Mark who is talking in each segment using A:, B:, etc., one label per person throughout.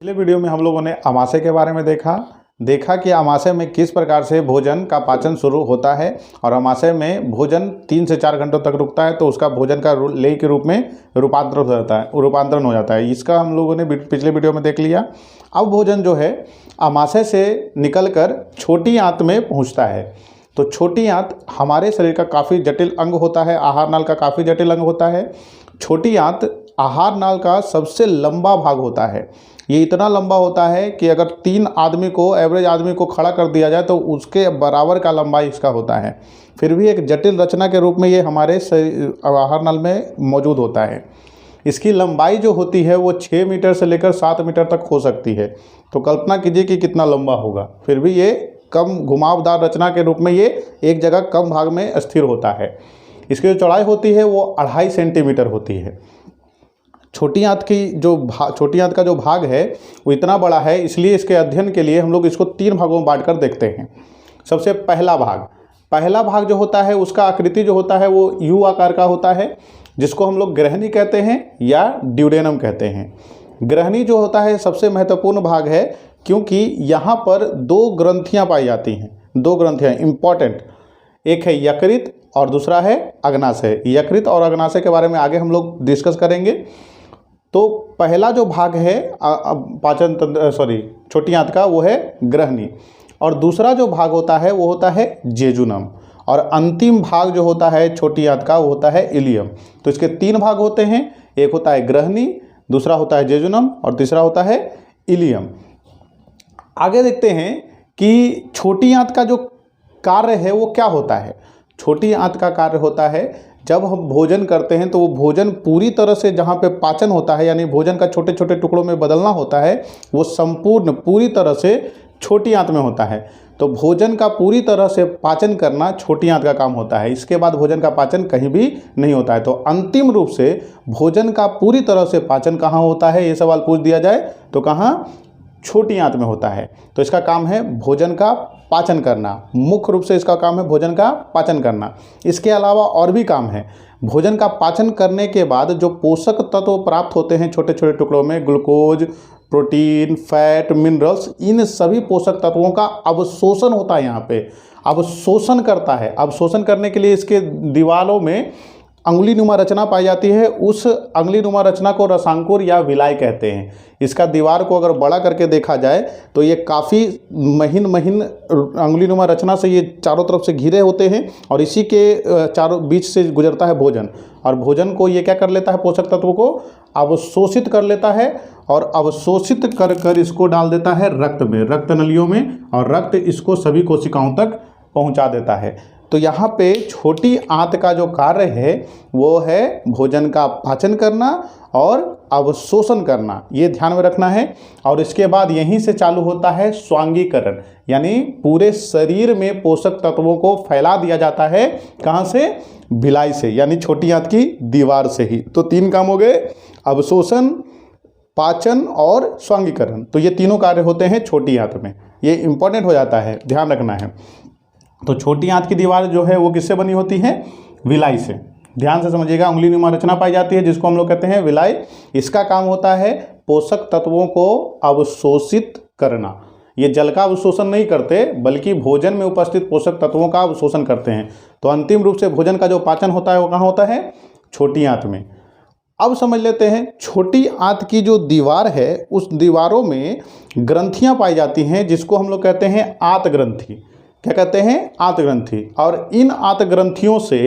A: पिछले वीडियो में हम लोगों ने आमाशय के बारे में देखा कि आमाशय में किस प्रकार से भोजन का पाचन शुरू होता है और आमाशय में भोजन 3 से 4 घंटों तक रुकता है तो उसका भोजन का लेह के रूप में रूपांतरण हो जाता है। इसका हम लोगों ने पिछले वीडियो में देख लिया। अब भोजन जो है आमाशय से निकलकर छोटी आंत में पहुंचता है। तो छोटी आंत हमारे शरीर का काफ़ी जटिल अंग होता है, आहार नाल का काफ़ी जटिल अंग होता है। छोटी आंत आहार नाल का सबसे लंबा भाग होता है। ये इतना लंबा होता है कि अगर 3 आदमी को, एवरेज आदमी को खड़ा कर दिया जाए तो उसके बराबर का लंबाई इसका होता है। फिर भी एक जटिल रचना के रूप में ये हमारे आहार नाल में मौजूद होता है। इसकी लंबाई जो होती है वो 6 मीटर से लेकर 7 मीटर तक हो सकती है। तो कल्पना कीजिए कि कितना लंबा होगा। फिर भी ये कम घुमावदार रचना के रूप में ये एक जगह कम भाग में स्थिर होता है। इसकी जो चौड़ाई होती है वो 2.5 सेंटीमीटर होती है। छोटी आंत का जो भाग है वो इतना बड़ा है, इसलिए इसके अध्ययन के लिए हम लोग इसको 3 भागों में बांटकर देखते हैं। सबसे पहला भाग जो होता है उसका आकृति जो होता है वो यू आकार का होता है, जिसको हम लोग ग्रहणी कहते हैं या ड्यूडेनम कहते हैं। ग्रहणी जो होता है सबसे महत्वपूर्ण भाग है, क्योंकि यहाँ पर 2 ग्रंथियाँ पाई जाती हैं। 2 ग्रंथियाँ इंपॉर्टेंट, एक है यकृत और दूसरा है अग्नाशय। यकृत और अग्नाशय के बारे में आगे हम लोग डिस्कस करेंगे। तो पहला जो भाग है छोटी आंत का वो है ग्रहणी, और दूसरा जो भाग होता है वो होता है जेजुनम, और अंतिम भाग जो होता है छोटी आंत का वो होता है इलियम। तो इसके 3 भाग होते हैं, एक होता है ग्रहणी, दूसरा होता है जेजुनम और तीसरा होता है इलियम। आगे देखते हैं कि छोटी आंत का जो कार्य है वो क्या होता है। छोटी आंत का कार्य होता है, जब हम भोजन करते हैं तो वो भोजन पूरी तरह से जहाँ पे पाचन होता है, यानी भोजन का छोटे छोटे टुकड़ों में बदलना होता है, वो संपूर्ण पूरी तरह से छोटी आंत में होता है। तो भोजन का पूरी तरह से पाचन करना छोटी आंत का काम होता है। इसके बाद भोजन का पाचन कहीं भी नहीं होता है। तो अंतिम रूप से भोजन का पूरी तरह से पाचन कहाँ होता है, ये सवाल पूछ दिया जाए तो कहाँ, छोटी आंत में होता है। तो इसका काम है भोजन का पाचन करना, मुख्य रूप से इसका काम है भोजन का पाचन करना। इसके अलावा और भी काम है। भोजन का पाचन करने के बाद जो पोषक तत्व प्राप्त होते हैं छोटे छोटे टुकड़ों में, ग्लूकोज, प्रोटीन, फैट, मिनरल्स, इन सभी पोषक तत्वों का अवशोषण होता है। यहाँ पे अवशोषण करता है। अवशोषण करने के लिए इसके दीवारों में अंगुलीनुमा रचना पाई जाती है। उस अंगुलीनुमा रचना को रसांकुर या विलाय कहते हैं। इसका दीवार को अगर बड़ा करके देखा जाए तो ये काफ़ी महीन अंगुलीनुमा रचना से ये चारों तरफ से घिरे होते हैं, और इसी के चारों बीच से गुजरता है भोजन, और भोजन को ये क्या कर लेता है, पोषक तत्वों को अवशोषित कर लेता है, और अवशोषित कर इसको डाल देता है रक्त में, रक्त नलियों में, और रक्त इसको सभी कोशिकाओं तक पहुँचा देता है। तो यहाँ पे छोटी आंत का जो कार्य है वो है भोजन का पाचन करना और अवशोषण करना, ये ध्यान में रखना है। और इसके बाद यहीं से चालू होता है स्वांगीकरण, यानी पूरे शरीर में पोषक तत्वों को फैला दिया जाता है। कहाँ से, भिलाई से, यानी छोटी आंत की दीवार से ही। तो 3 काम हो गए, अवशोषण, पाचन और स्वांगीकरण। तो ये तीनों कार्य होते हैं छोटी आंत में। ये इंपॉर्टेंट हो जाता है, ध्यान रखना है। तो छोटी आंत की दीवार जो है वो किससे बनी होती है, विलाई से। ध्यान से समझिएगा, अंगुलीनुमा रचना पाई जाती है जिसको हम लोग कहते हैं विलाई। इसका काम होता है पोषक तत्वों को अवशोषित करना। ये जल का अवशोषण नहीं करते, बल्कि भोजन में उपस्थित पोषक तत्वों का अवशोषण करते हैं। तो अंतिम रूप से भोजन का जो पाचन होता है वो कहाँ होता है, छोटी आंत में। अब समझ लेते हैं, छोटी आंत की जो दीवार है उस दीवारों में ग्रंथियाँ पाई जाती हैं, जिसको हम लोग कहते हैं आंत ग्रंथि। क्या कहते हैं, आंत ग्रंथि। और इन आंत ग्रंथियों से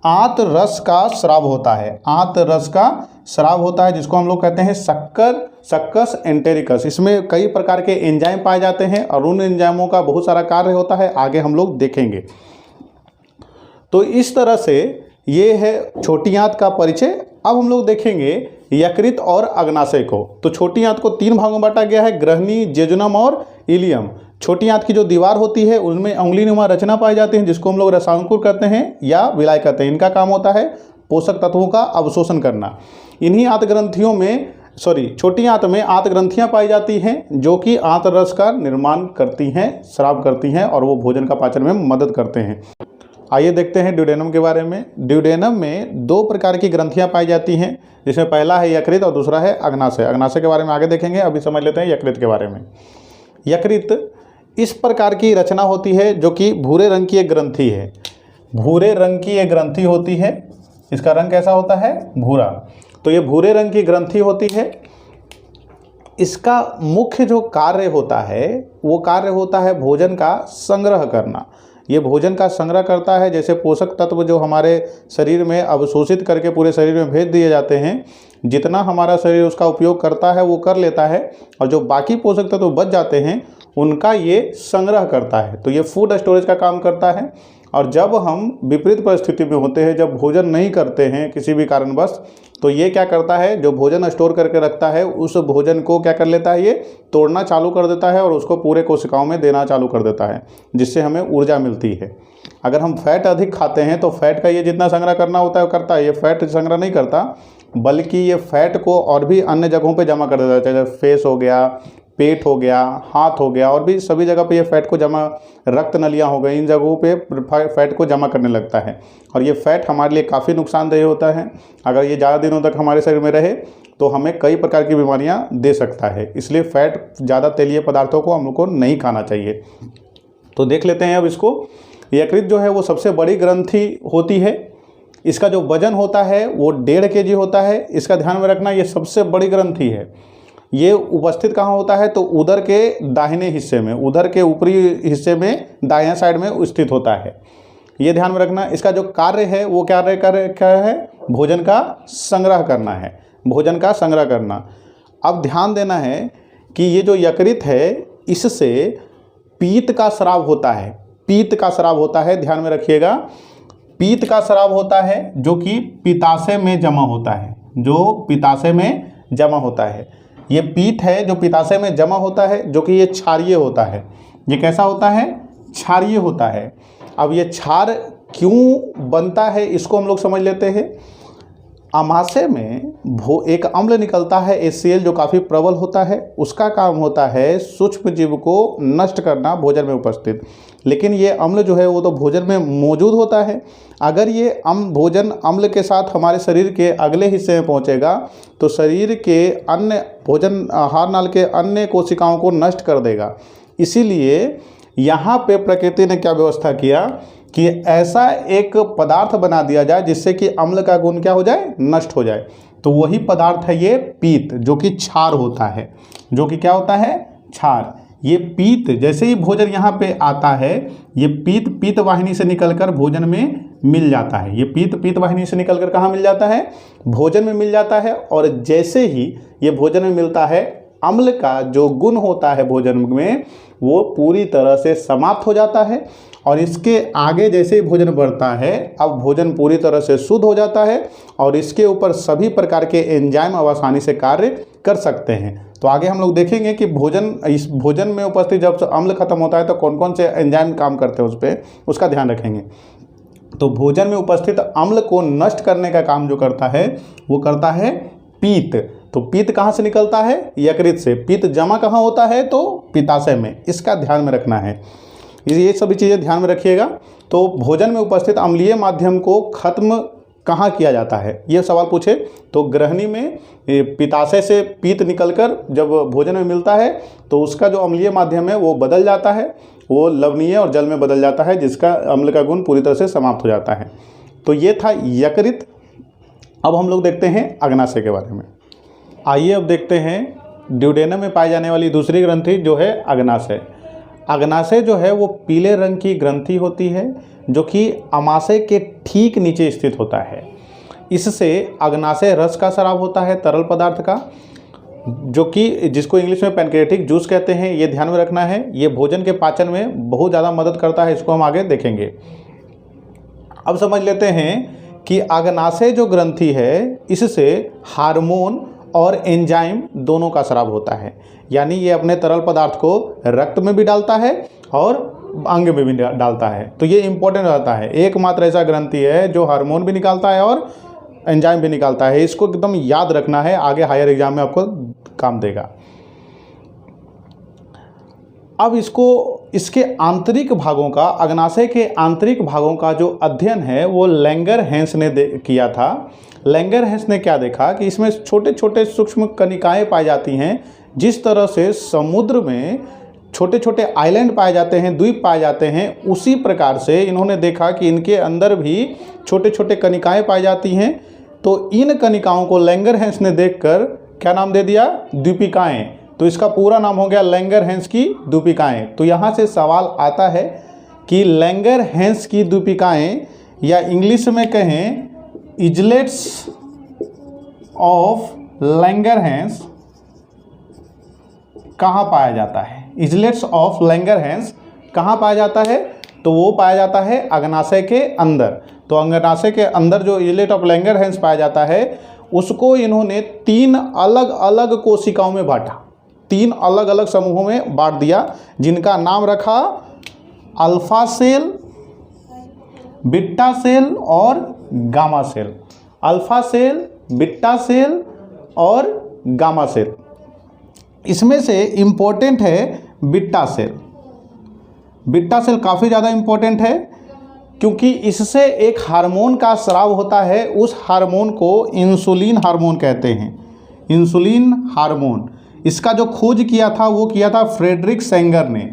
A: आंत रस का स्राव होता है। आंत रस का स्राव होता है, जिसको हम लोग कहते हैं सक्कस एंटेरिकस। इसमें कई प्रकार के एंजाइम पाए जाते हैं और उन एंजाइमों का बहुत सारा कार्य होता है, आगे हम लोग देखेंगे। तो इस तरह से ये है छोटी आंत का परिचय। अब हम लोग देखेंगे यकृत और अग्नाशय को। तो छोटी आंत को 3 भागों में बांटा गया है, ग्रहणी, जेजुनम और इलियम। छोटी आंत की जो दीवार होती है उनमें अंगुलीनुमा रचना पाई जाती है, जिसको हम लोग रसांकुर कहते हैं या विलाय कहते हैं। इनका काम होता है पोषक तत्वों का अवशोषण करना। इन्हीं आंत ग्रंथियों में छोटी आंत में आंत ग्रंथियां पाई जाती हैं, जो कि आंत रस का निर्माण करती हैं, स्राव करती हैं, और वो भोजन का पाचन में मदद करते हैं। आइए देखते हैं ड्यूडेनम के बारे में। ड्यूडेनम में दो प्रकार की ग्रंथियां पाई जाती हैं, जिसमें पहला है यकृत और दूसरा है अग्नाशय। अग्नाशय के बारे में आगे देखेंगे, अभी समझ लेते हैं यकृत के बारे में। यकृत इस प्रकार की रचना होती है जो कि भूरे रंग की एक ग्रंथि है। भूरे रंग की एक ग्रंथि होती है, इसका रंग कैसा होता है? भूरा। तो ये भूरे रंग की ग्रंथि होती है। इसका मुख्य जो कार्य होता है वो कार्य होता है भोजन का संग्रह करना। ये भोजन का संग्रह करता है, जैसे पोषक तत्व जो हमारे शरीर में अवशोषित करके पूरे शरीर में भेज दिए जाते हैं, जितना हमारा शरीर उसका उपयोग करता है वो कर लेता है, और जो बाकी पोषक तत्व बच जाते हैं उनका ये संग्रह करता है। तो ये फूड स्टोरेज का काम करता है। और जब हम विपरीत परिस्थिति में होते हैं, जब भोजन नहीं करते हैं किसी भी कारणवश, तो ये क्या करता है, जो भोजन स्टोर करके रखता है उस भोजन को क्या कर लेता है, ये तोड़ना चालू कर देता है और उसको पूरे कोशिकाओं में देना चालू कर देता है, जिससे हमें ऊर्जा मिलती है। अगर हम फैट अधिक खाते हैं तो फैट का ये जितना संग्रह करना होता है वो करता है, ये फैट संग्रह नहीं करता, बल्कि ये फैट को और भी अन्य जगहों पे जमा कर देता है, जैसे फेस हो गया, पेट हो गया, हाथ हो गया, और भी सभी जगह पे ये फैट को जमा, रक्त नलियाँ हो गई, इन जगहों पे फैट को जमा करने लगता है। और ये फैट हमारे लिए काफ़ी नुकसानदेह होता है। अगर ये ज़्यादा दिनों तक हमारे शरीर में रहे तो हमें कई प्रकार की बीमारियां दे सकता है। इसलिए फैट, ज़्यादा तेलीय पदार्थों को हम लोग को नहीं खाना चाहिए। तो देख लेते हैं अब इसको। यकृत जो है वो सबसे बड़ी ग्रंथि होती है। इसका जो वजन होता है वो 1.5 kg होता है। इसका ध्यान में रखना, ये सबसे बड़ी ग्रंथि है। ये उपस्थित कहाँ होता है? तो उदर के दाहिने हिस्से में, उदर के ऊपरी हिस्से में दायां साइड में स्थित होता है। ये ध्यान में रखना। इसका जो कार्य है वो क्या है? भोजन का संग्रह करना है, भोजन का संग्रह करना। अब ध्यान देना है कि ये जो यकृत है इससे पीत का स्राव होता है। पीत का स्राव होता है, ध्यान में रखिएगा। पीत का स्राव होता है जो कि पित्ताशय में जमा होता है, जो पित्ताशय में जमा होता है। ये पीत है जो पित्ताशय में जमा होता है, जो कि ये क्षारीय होता है। ये कैसा होता है? क्षारीय होता है। अब ये क्षार क्यों बनता है इसको हम लोग समझ लेते हैं। आमाशय में एक अम्ल निकलता है HCl, जो काफ़ी प्रबल होता है। उसका काम होता है सूक्ष्म जीव को नष्ट करना भोजन में उपस्थित। लेकिन ये अम्ल जो है वो तो भोजन में मौजूद होता है। अगर ये भोजन अम्ल के साथ हमारे शरीर के अगले हिस्से में पहुंचेगा तो शरीर के अन्य भोजन आहार नाल के अन्य कोशिकाओं को नष्ट कर देगा। इसीलिए यहाँ पे प्रकृति ने क्या व्यवस्था किया कि ऐसा एक पदार्थ बना दिया जाए जिससे कि अम्ल का गुण क्या हो जाए? नष्ट हो जाए। तो वही पदार्थ है ये पीत, जो कि क्षार होता है, जो कि क्या होता है? क्षार। ये पीत जैसे ही भोजन यहाँ पे आता है, ये पीत वाहिनी से निकलकर भोजन में मिल जाता है। ये पीत वाहिनी से निकलकर कहाँ मिल जाता है? भोजन में मिल जाता है। और जैसे ही ये भोजन में मिलता है, अम्ल का जो गुण होता है भोजन में वो पूरी तरह से समाप्त हो जाता है। और इसके आगे जैसे ही भोजन बढ़ता है, अब भोजन पूरी तरह से शुद्ध हो जाता है और इसके ऊपर सभी प्रकार के एंजाइम अब आसानी से कार्य कर सकते हैं। तो आगे हम लोग देखेंगे कि इस भोजन में उपस्थित जब अम्ल खत्म होता है तो कौन कौन से एंजाइम काम करते हैं, उस पर उसका ध्यान रखेंगे। तो भोजन में उपस्थित अम्ल को नष्ट करने का काम जो करता है वो करता है पीत। तो पीत कहाँ से निकलता है? यकृत से। पीत जमा कहाँ होता है? तो पित्ताशय में। इसका ध्यान में रखना है, ये सभी चीज़ें ध्यान में रखिएगा। तो भोजन में उपस्थित अम्लीय माध्यम को खत्म कहाँ किया जाता है, ये सवाल पूछे तो ग्रहणी में पित्ताशय से पीत निकलकर जब भोजन में मिलता है तो उसका जो अम्लीय माध्यम है वो बदल जाता है, वो लवणीय और जल में बदल जाता है, जिसका अम्ल का गुण पूरी तरह से समाप्त हो जाता है। तो ये था यकृत। अब हम लोग देखते हैं अग्नाशय के बारे में। आइए अब देखते हैं ड्यूडेनम में पाई जाने वाली दूसरी ग्रंथि जो है अग्नाशय। अग्नाशय जो है वो पीले रंग की ग्रंथि होती है जो कि अमाशय के ठीक नीचे स्थित होता है। इससे अग्नाशय रस का स्राव होता है, तरल पदार्थ का, जो कि जिसको इंग्लिश में पैनक्रियाटिक जूस कहते हैं। ये ध्यान में रखना है। ये भोजन के पाचन में बहुत ज़्यादा मदद करता है, इसको हम आगे देखेंगे। अब समझ लेते हैं कि अग्नाशय जो ग्रंथि है इससे हार्मोन और एंजाइम दोनों का स्राव होता है। यानी ये अपने तरल पदार्थ को रक्त में भी डालता है और अंग में भी डालता है। तो ये इंपॉर्टेंट रहता है। एकमात्र ऐसा ग्रंथि है जो हार्मोन भी निकालता है और एंजाइम भी निकालता है। इसको एकदम याद रखना है, आगे हायर एग्जाम में आपको काम देगा। अब इसके आंतरिक भागों का, अग्नाशय के आंतरिक भागों का जो अध्ययन है वो लैंगरहैंस ने किया था। लैंगरहैंस ने क्या देखा कि इसमें छोटे छोटे सूक्ष्म कणिकाएँ पाई जाती हैं। जिस तरह से समुद्र में छोटे छोटे आइलैंड पाए जाते हैं, द्वीप पाए जाते हैं, उसी प्रकार से इन्होंने देखा कि इनके अंदर भी छोटे छोटे कणिकाएँ पाई जाती हैं। तो इन कणिकाओं को लैंगरहैंस ने देखकर क्या नाम दे दिया? द्वीपिकाएँ। तो इसका पूरा नाम हो गया लैंगरहैंस की द्वीपिकाएँ। तो यहाँ से सवाल आता है कि लैंगरहैंस की द्वीपिकाएँ, या इंग्लिश में कहें इजलेट्स ऑफ लैंगरहैंस, कहाँ पाया जाता है? इजलेट्स ऑफ लैंगरहैंस कहाँ पाया जाता है? तो वो पाया जाता है अग्नाशय के अंदर। तो अग्नाशय के अंदर जो इजलेट ऑफ लैंगरहैंस पाया जाता है उसको इन्होंने 3 अलग अलग कोशिकाओं में बांटा, 3 अलग अलग समूहों में बांट दिया, जिनका नाम रखा अल्फा सेल, बीटा सेल और gamma cell. Alpha cell, beta cell और गामा सेल। इसमें से इम्पोर्टेंट है बीटा सेल। बीटा सेल काफ़ी ज़्यादा इम्पोर्टेंट है क्योंकि इससे एक हार्मोन का स्राव होता है। उस हार्मोन को इंसुलिन हार्मोन कहते हैं। इंसुलिन हार्मोन, इसका जो खोज किया था वो किया था फ्रेडरिक सेंगर ने।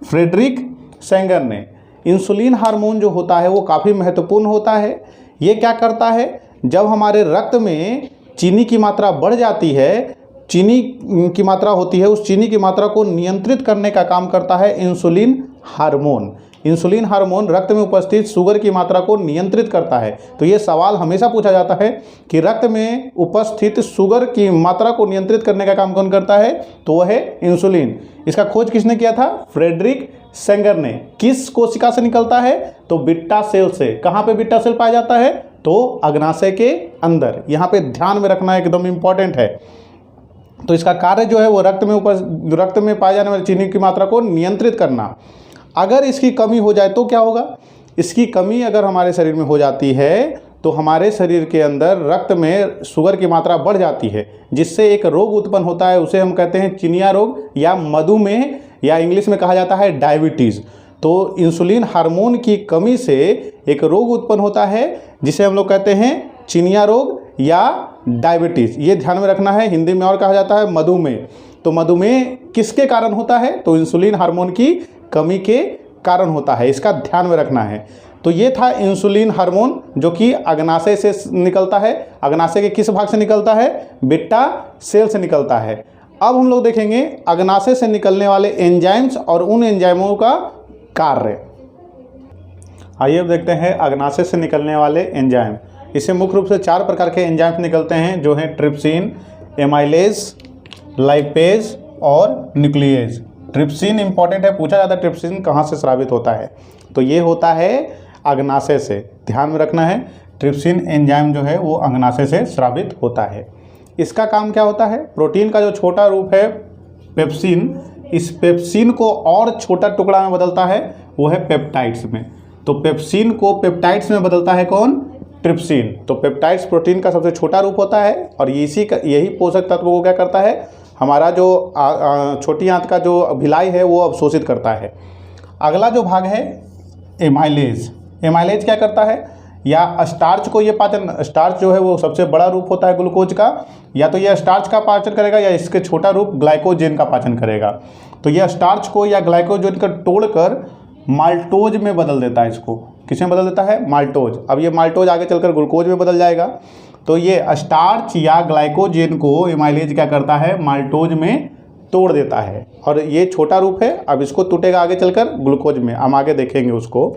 A: फ्रेडरिक सेंगर ने। इंसुलिन हार्मोन जो होता है वो काफ़ी महत्वपूर्ण होता है। ये क्या करता है? जब हमारे रक्त में चीनी की मात्रा बढ़ जाती है, चीनी की मात्रा होती है, उस चीनी की मात्रा को नियंत्रित करने का काम करता है इंसुलिन हार्मोन। इंसुलिन हार्मोन रक्त में उपस्थित शुगर की मात्रा को नियंत्रित करता है। तो ये सवाल हमेशा पूछा जाता है कि रक्त में उपस्थित शुगर की मात्रा को नियंत्रित करने का काम कौन करता है? तो वह है इंसुलिन। इसका खोज किसने किया था? फ्रेडरिक सेंगर ने। किस कोशिका से निकलता है? तो बीटा सेल से। कहाँ पे बीटा सेल पाया जाता है? तो अग्नाशय के अंदर। यहाँ पे ध्यान में रखना एकदम इम्पॉर्टेंट है। तो इसका कार्य जो है वो रक्त में पाए जाने वाली चीनी की मात्रा को नियंत्रित करना। अगर इसकी कमी हो जाए तो क्या होगा? इसकी कमी अगर हमारे शरीर में हो जाती है तो हमारे शरीर के अंदर रक्त में शुगर की मात्रा बढ़ जाती है, जिससे एक रोग उत्पन्न होता है। उसे हम कहते हैं चिनिया रोग या मधुमेह, या इंग्लिश में कहा जाता है डायबिटीज़। तो इंसुलिन हार्मोन की कमी से एक रोग उत्पन्न होता है जिसे हम लोग कहते हैं चिनिया रोग या डायबिटीज़। ये ध्यान में रखना है। हिंदी में और कहा जाता है मधुमेह। तो मधुमेह किसके कारण होता है? तो इंसुलिन हार्मोन की कमी के कारण होता है। इसका ध्यान में रखना है। तो ये था इंसुलिन हार्मोन जो कि अग्नाशय से निकलता है। अग्नाशय के किस भाग से निकलता है? बीटा सेल से निकलता है। अब हम लोग देखेंगे अग्नाशय से निकलने वाले एंजाइम्स और उन एंजाइमों का कार्य। आइए अब देखते हैं अग्नाशय से निकलने वाले एंजाइम। इससे मुख्य रूप से 4 प्रकार के एंजाइम्स निकलते हैं, जो हैं ट्रिप्सिन, एमाइलेज, लाइपेज और न्यूक्लिएज। ट्रिप्सिन इंपॉर्टेंट है, पूछा जाता है ट्रिप्सिन कहाँ से स्रावित होता है? तो ये होता है अग्नाशय से। ध्यान में रखना है, ट्रिप्सिन एंजाइम जो है वो अग्नाशय से स्रावित होता है। इसका काम क्या होता है? प्रोटीन का जो छोटा रूप है पेप्सिन, इस पेप्सिन को और छोटा टुकड़ा में बदलता है, वो है पेप्टाइड्स में। तो पेप्सिन को पेप्टाइड्स में बदलता है कौन? ट्रिप्सिन। तो पेप्टाइड्स प्रोटीन का सबसे छोटा रूप होता है और यही पोषक तत्व को क्या करता है? हमारा जो छोटी आंत का जो भिलाई है वो अवशोषित करता है। अगला जो भाग है एमाइलेज। एमाइलेज क्या करता है? या स्टार्च को ये पाचन, स्टार्च जो है वो सबसे बड़ा रूप होता है ग्लूकोज का, या तो यह स्टार्च का पाचन करेगा या इसके छोटा रूप ग्लाइकोजेन का पाचन करेगा। तो यह स्टार्च को या ग्लाइकोजेन को तोड़कर माल्टोज में बदल देता है। इसको किसमें बदल देता है? माल्टोज। अब ये माल्टोज आगे चलकर ग्लूकोज में बदल जाएगा। तो ये स्टार्च या ग्लाइकोजेन को एमाइलेज क्या करता है? माल्टोज में तोड़ देता है। और ये छोटा रूप है, अब इसको टूटेगा आगे चलकर ग्लूकोज में, हम आगे देखेंगे उसको।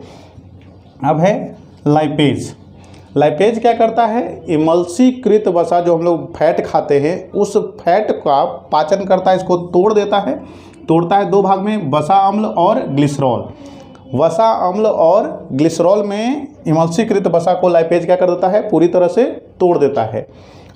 A: अब है लाइपेज। लाइपेज क्या करता है? इमल्सीकृत वसा, जो हम लोग फैट खाते हैं, उस फैट का पाचन करता है, इसको तोड़ देता है। तोड़ता है 2 भाग में, वसा अम्ल और ग्लिसरॉल। वसा अम्ल और ग्लिसरॉल में इमल्सीकृत वसा को लाइपेज क्या कर देता है? पूरी तरह से तोड़ देता है।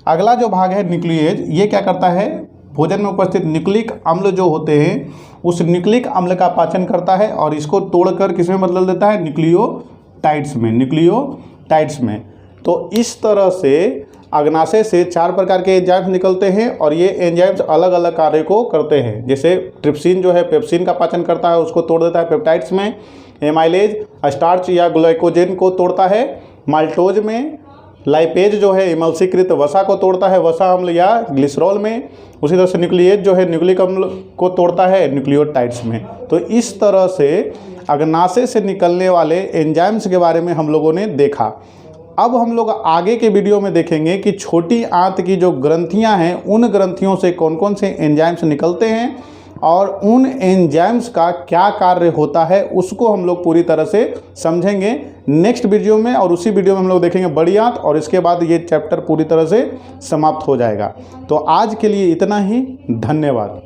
A: अगला जो भाग है न्यूक्लिएज, ये क्या करता है? भोजन में उपस्थित न्यूक्लिक अम्ल जो होते हैं उस न्यूक्लिक अम्ल का पाचन करता है और इसको तोड़कर किस में बदल देता है? न्यूक्लियोटाइड्स में। न्यूक्लियोटाइड्स में। तो इस तरह से अग्नाशय से 4 प्रकार के एंजाइम्स निकलते हैं और ये एंजाइम्स अलग अलग कार्य को करते हैं। जैसे ट्रिप्सिन जो है पेप्सिन का पाचन करता है, उसको तोड़ देता है पेप्टाइड्स में। एमाइलेज स्टार्च या ग्लाइकोजेन को तोड़ता है। माल्टोज में लाइपेज जो है इमल्सीकृत वसा को तोड़ता है, वसा अम्ल या ग्लिसरॉल में। उसी तरह से न्यूक्लिएज जो है न्यूक्लिक अम्ल को तोड़ता है न्यूक्लियोटाइड्स में। तो इस तरह से अग्नाशय से निकलने वाले एंजाइम्स के बारे में हम लोगों ने देखा। अब हम लोग आगे के वीडियो में देखेंगे कि छोटी आंत की जो ग्रंथियां हैं उन ग्रंथियों से कौन कौन से एंजाइम्स निकलते हैं और उन एंजाइम्स का क्या कार्य होता है उसको हम लोग पूरी तरह से समझेंगे नेक्स्ट वीडियो में। और उसी वीडियो में हम लोग देखेंगे बड़ी आंत और इसके बाद ये चैप्टर पूरी तरह से समाप्त हो जाएगा। तो आज के लिए इतना ही, धन्यवाद।